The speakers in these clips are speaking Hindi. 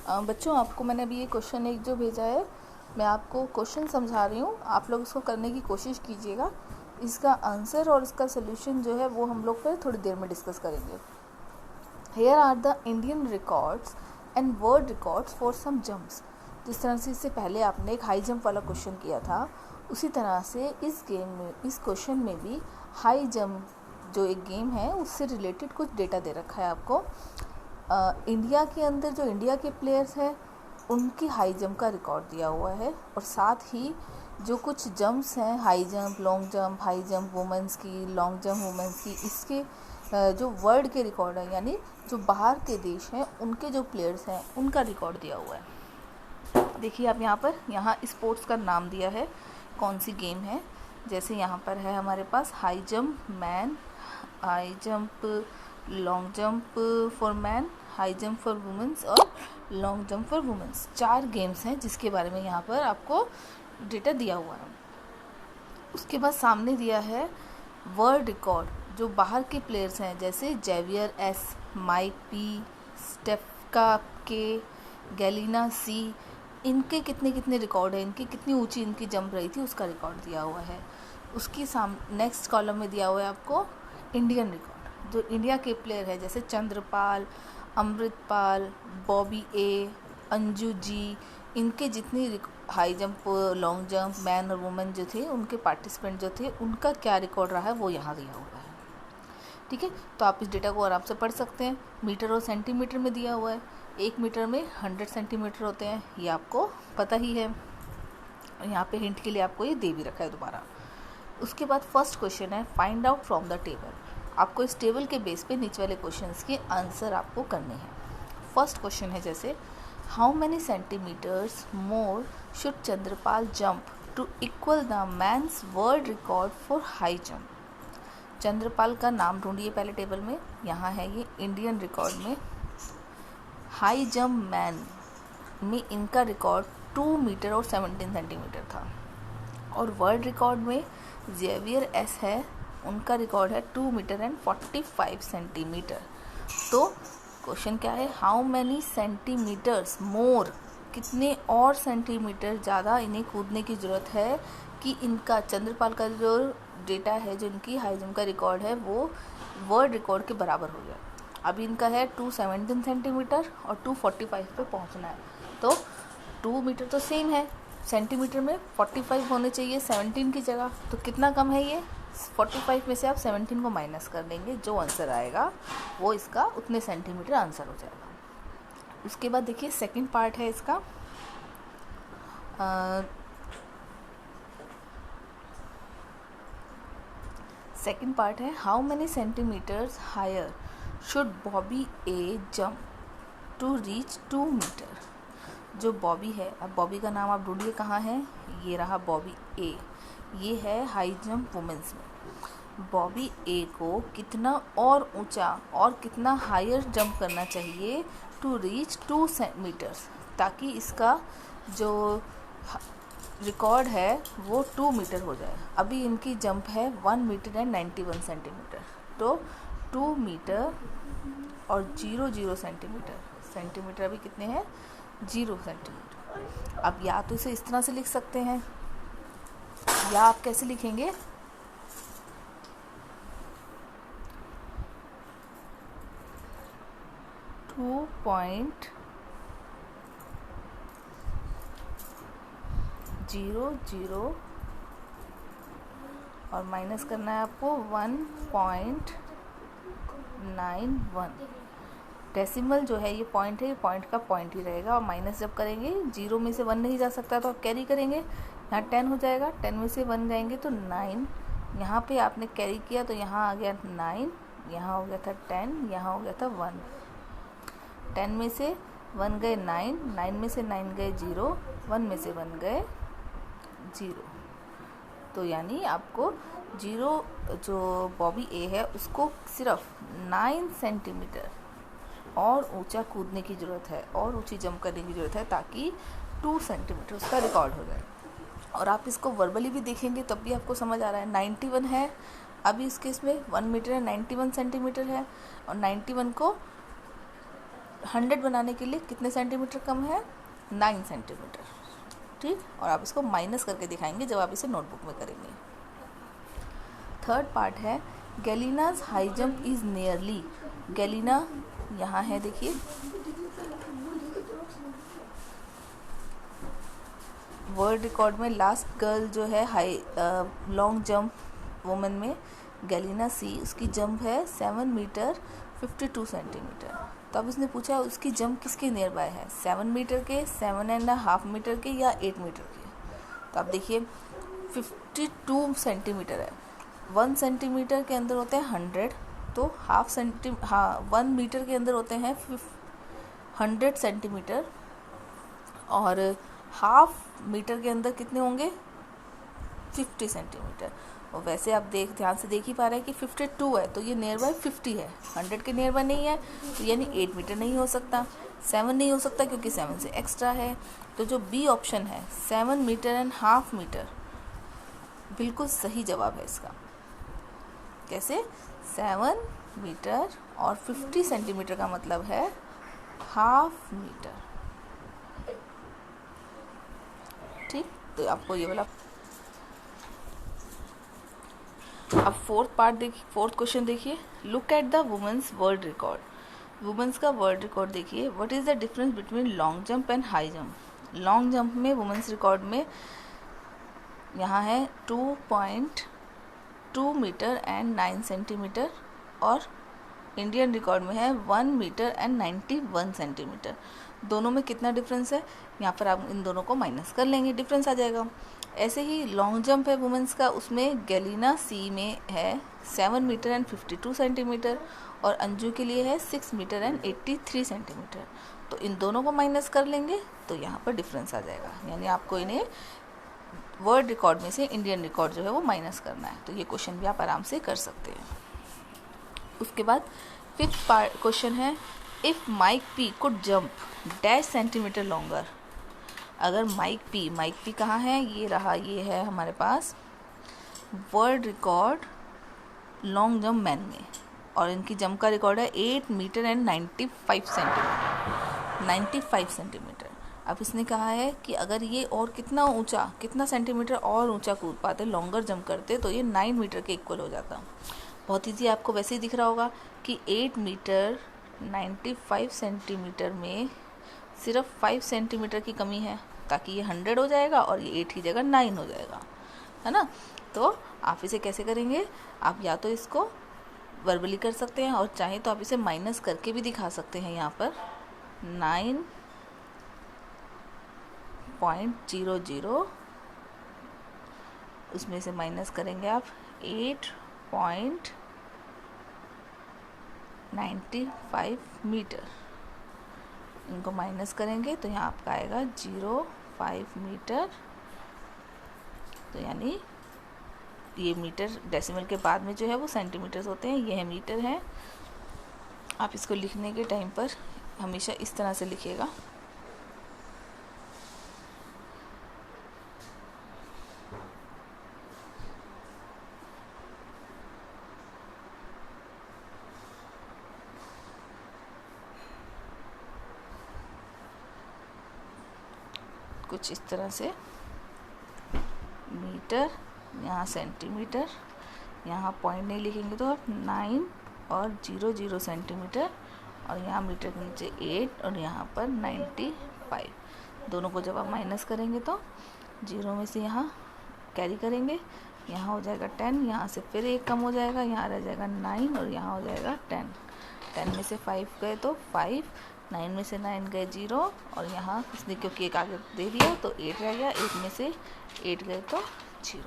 बच्चों, आपको मैंने अभी ये क्वेश्चन एक जो भेजा है, मैं आपको क्वेश्चन समझा रही हूँ, आप लोग इसको करने की कोशिश कीजिएगा। इसका आंसर और इसका सोल्यूशन जो है वो हम लोग फिर थोड़ी देर में डिस्कस करेंगे। Here are the Indian records and world records for some jumps. जिस तरह से इससे पहले आपने एक हाई जंप वाला क्वेश्चन किया था, उसी तरह से इस गेम में, इस क्वेश्चन में भी हाई जंप जो एक गेम है उससे रिलेटेड कुछ डेटा दे रखा है आपको। इंडिया के अंदर जो इंडिया के प्लेयर्स हैं उनकी हाई जंप का रिकॉर्ड दिया हुआ है, और साथ ही जो कुछ जंप्स हैं, high jump, long jump, high jump women's की, लॉन्ग जंप वुमेंस की, इसके जो वर्ल्ड के रिकॉर्ड हैं, यानी जो बाहर के देश हैं उनके जो प्लेयर्स हैं उनका रिकॉर्ड दिया हुआ है। देखिए आप यहाँ स्पोर्ट्स का नाम दिया है, कौन सी गेम है। जैसे यहाँ पर है हमारे पास high jump man, high jump long jump for man, high jump for womens और long jump for womens. 4 games हैं जिसके बारे में यहाँ पर आपको डेटा दिया हुआ है। उसके बाद सामने दिया है वर्ल्ड रिकॉर्ड, जो बाहर के प्लेयर्स हैं जैसे जेवियर एस, माइक पी, स्टेफका के, गैलिना सी, इनके कितने कितने रिकॉर्ड हैं, इनकी कितनी ऊंची इनकी जंप रही थी उसका रिकॉर्ड दिया हुआ है। उसकी नेक्स्ट कॉलम में दिया हुआ है आपको इंडियन रिकॉर्ड, जो इंडिया के प्लेयर है जैसे चंद्रपाल, अमृतपाल, बॉबी ए, अंजू जी, इनके जितनी high jump, long jump, man और वुमेन जो थे उनके पार्टिसिपेंट जो थे उनका क्या रिकॉर्ड रहा है वो यहाँ दिया हुआ है। ठीक है, तो आप इस डेटा को आराम से पढ़ सकते हैं। मीटर और सेंटीमीटर में दिया हुआ है। 1 मीटर में 100 सेंटीमीटर होते हैं, ये आपको पता ही है। और यहाँ पे हिंट के लिए आपको ये दे भी रखा है दोबारा। उसके बाद फर्स्ट क्वेश्चन है find out from the table. आपको इस टेबल के बेस पे नीचे वाले क्वेश्चंस के आंसर आपको करने हैं। फर्स्ट क्वेश्चन है जैसे how many centimetres more should Chandrapal jump to equal the man's world record for high jump. Chandrapal का नाम ढूंढिए पहले टेबल में, यहाँ है ये इंडियन रिकॉर्ड में। हाई जंप मैन में इनका रिकॉर्ड 2 मीटर और 17 सेंटीमीटर था, और वर्ल्ड रिकॉर्ड में जेवियर एस है, उनका रिकॉर्ड है 2 मीटर एंड 45 सेंटीमीटर। तो क्वेश्चन क्या है, हाउ मैनी सेंटीमीटर्स मोर, कितने और सेंटीमीटर ज़्यादा इन्हें कूदने की ज़रूरत है कि इनका चंद्रपाल का जो डेटा है, जो इनकी हाई जंप का रिकॉर्ड है वो वर्ल्ड रिकॉर्ड के बराबर हो जाए। अभी इनका है 217 सेंटीमीटर और 245 पे पहुंचना है, तो 2 मीटर तो सेम है, सेंटीमीटर में 45 होने चाहिए 17 की जगह, तो कितना कम है ये 45 में से आप 17 को माइनस कर देंगे, जो आंसर आएगा वो इसका उतने सेंटीमीटर आंसर हो जाएगा। उसके बाद देखिए सेकंड पार्ट है इसका, सेकंड पार्ट है how many centimetres higher should Bobby A jump to reach 2 metre. जो बॉबी है, अब बॉबी का नाम आप ढूंढिए कहाँ है, ये रहा बॉबी ए, ये है हाई जंप वुमेंस में। बॉबी ए को कितना और ऊंचा और कितना हायर जंप करना चाहिए टू रीच 2 मीटर्स, ताकि इसका जो रिकॉर्ड है वो 2 मीटर हो जाए। अभी इनकी जंप है 1 मीटर एंड 91 सेंटीमीटर, तो 2 मीटर और 00 सेंटीमीटर, सेंटीमीटर अभी कितने हैं 0 सेंटीमीटर। अब या तो इसे इस तरह से लिख सकते हैं, या आप कैसे लिखेंगे, टू पॉइंट 00 और माइनस करना है आपको 1.91। डेसिमल जो है ये पॉइंट है, ये पॉइंट का पॉइंट ही रहेगा, और माइनस जब करेंगे 0 में से 1 नहीं जा सकता तो आप कैरी करेंगे, यहाँ 10 हो जाएगा, 10 में से 1 जाएंगे तो 9, यहाँ पे आपने कैरी किया तो यहाँ आ गया 9, यहाँ हो गया था 10, यहाँ हो गया था 1, 10 में से 1 गए 9, 9 में से 9 गए 0, 1 में से 1 गए 0, तो यानी आपको 0 जो बॉबी ए है उसको सिर्फ 9 सेंटीमीटर और ऊंचा कूदने की ज़रूरत है, और ऊंची जंप करने की ज़रूरत है, ताकि 2 सेंटीमीटर उसका रिकॉर्ड हो जाए। और आप इसको वर्बली भी देखेंगे तब भी आपको समझ आ रहा है। 91 है, अभी इस केस में 1 मीटर है, 91 सेंटीमीटर है, और 91 को 100 बनाने के लिए कितने सेंटीमीटर कम है, 9 सेंटीमीटर। ठीक, और आप इसको माइनस करके दिखाएंगे जब आप इसे नोटबुक में करेंगे। थर्ड पार्ट है Galina's high jump is nearly. Galina यहाँ है, देखिए वर्ल्ड रिकॉर्ड में लास्ट गर्ल जो है हाई लॉन्ग जंप वुमेन में गैलिना सी, उसकी जंप है 7 मीटर 52 सेंटीमीटर। तो अब उसने पूछा उसकी जंप किसके नियर बाय है, 7 मीटर के, 7.5 मीटर के या 8 मीटर के। तो आप देखिए 52 सेंटीमीटर है, 1 सेंटीमीटर के अंदर होते हैं 100, तो 1 मीटर के अंदर होते हैं 100 सेंटीमीटर, और हाफ मीटर के अंदर कितने होंगे, 50 सेंटीमीटर। और वैसे आप ध्यान से देख ही पा रहे हैं कि 52 है, तो ये नियर बाय 50 है, 100 के नियर बाय नहीं है, तो यानी 8 मीटर नहीं हो सकता, 7 नहीं हो सकता क्योंकि 7 से एक्स्ट्रा है। तो जो बी ऑप्शन है 7 मीटर एंड हाफ मीटर बिल्कुल सही जवाब है इसका। कैसे, 7 मीटर और 50 सेंटीमीटर का मतलब है हाफ मीटर। ठीक, तो आपको ये वाला। अब फोर्थ क्वेश्चन देखिए, look at the women's world record. Women's का वर्ल्ड रिकॉर्ड देखिए, what is the difference between long jump and high jump. Long jump में वुमेन्स रिकॉर्ड में यहाँ है 2.2 मीटर एंड 9 सेंटीमीटर, और इंडियन रिकॉर्ड में है 1 मीटर एंड 91 सेंटीमीटर। दोनों में कितना डिफरेंस है, यहाँ पर आप इन दोनों को माइनस कर लेंगे, डिफरेंस आ जाएगा। ऐसे ही लॉन्ग जंप है वुमेन्स का, उसमें गैलिना सी में है 7 मीटर एंड 52 सेंटीमीटर, और अंजू के लिए है 6 मीटर एंड 83 सेंटीमीटर। तो इन दोनों को माइनस कर लेंगे तो यहाँ पर डिफरेंस आ जाएगा, यानी आपको इन्हें वर्ल्ड रिकॉर्ड में से इंडियन रिकॉर्ड जो है वो माइनस करना है। तो ये क्वेश्चन भी आप आराम से कर सकते हैं। उसके बाद फिफ्थ क्वेश्चन है, if Mike P could jump dash centimetre longer. अगर माइक पी कहाँ है, ये रहा, ये है हमारे पास world record long jump man में, और इनकी जंप का रिकॉर्ड है 8 मीटर एंड 95 सेंटीमीटर। अब इसने कहा है कि अगर ये और कितना सेंटीमीटर और ऊंचा कूद पाते, लॉन्गर जंप करते, तो ये 9 मीटर के इक्वल हो जाता। बहुत ईजी, आपको वैसे ही दिख रहा होगा कि 8 मीटर 95 सेंटीमीटर में सिर्फ 5 सेंटीमीटर की कमी है, ताकि ये 100 हो जाएगा और ये 8 की जगह 9 हो जाएगा, है ना। तो आप इसे कैसे करेंगे, आप या तो इसको वर्बली कर सकते हैं, और चाहे तो आप इसे माइनस करके भी दिखा सकते हैं। यहाँ पर 9.00, उसमें से माइनस करेंगे आप 8.95 मीटर, इनको माइनस करेंगे तो यहाँ आपका आएगा 0.5 मीटर। तो यानी ये मीटर डेसिमल के बाद में जो है वो सेंटीमीटर्स होते हैं, ये मीटर है। आप इसको लिखने के टाइम पर हमेशा इस तरह से लिखिएगा। कुछ इस तरह से, मीटर, यहाँ सेंटीमीटर, यहाँ पॉइंट नहीं लिखेंगे तो आप 9 और 00 सेंटीमीटर, और यहाँ मीटर के नीचे 8 और यहाँ पर 95। दोनों को जब आप माइनस करेंगे तो 0 में से यहाँ कैरी करेंगे, यहाँ हो जाएगा 10, यहाँ से फिर 1 कम हो जाएगा, यहाँ रह जाएगा 9 और यहाँ हो जाएगा 10। 10 में से 5 गए तो 5, 9 में से 9 गए 0, और यहाँ इसने क्योंकि एक आगे दे दिया तो 8 रह गया, 8 में से 8 गए तो 0।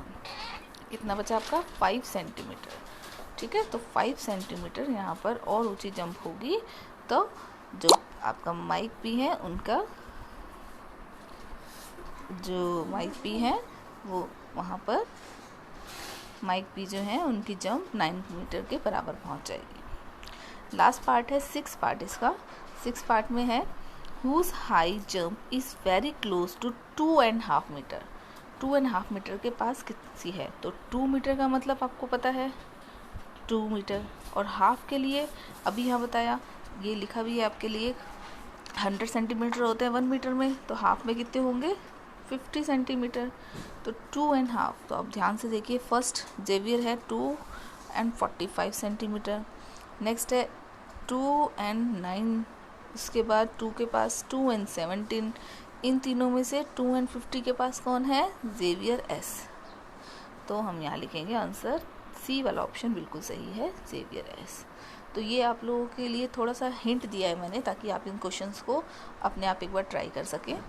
कितना बचा आपका, 5 सेंटीमीटर। ठीक है, तो 5 सेंटीमीटर यहाँ पर और ऊंची जंप होगी, तो जो आपका माइक पी है उनका, जो माइक पी है वो वहाँ पर माइक पी जो है उनकी जंप 9 मीटर के बराबर पहुँच जाएगी। लास्ट पार्ट है 6 पार्ट इसका। 6 पार्ट में है whose high jump is very close to 2.5 metre. 2.5 metre के पास कितनी है, तो 2 मीटर का मतलब आपको पता है 2 मीटर, और हाफ के लिए अभी यहाँ बताया, ये लिखा भी है आपके लिए 100 सेंटीमीटर होते हैं 1 मीटर में, तो हाफ में कितने होंगे 50 सेंटीमीटर, तो 2.5। तो अब ध्यान से देखिए, फर्स्ट जेवियर है 2 and 45 सेंटीमीटर, नेक्स्ट है 2 and 9, उसके बाद 2 के पास 2 and 17। इन तीनों में से 2 and 50 के पास कौन है, जेवियर एस। तो हम यहाँ लिखेंगे आंसर सी वाला ऑप्शन बिल्कुल सही है, जेवियर एस। तो ये आप लोगों के लिए थोड़ा सा हिंट दिया है मैंने, ताकि आप इन क्वेश्चंस को अपने आप एक बार ट्राई कर सकें।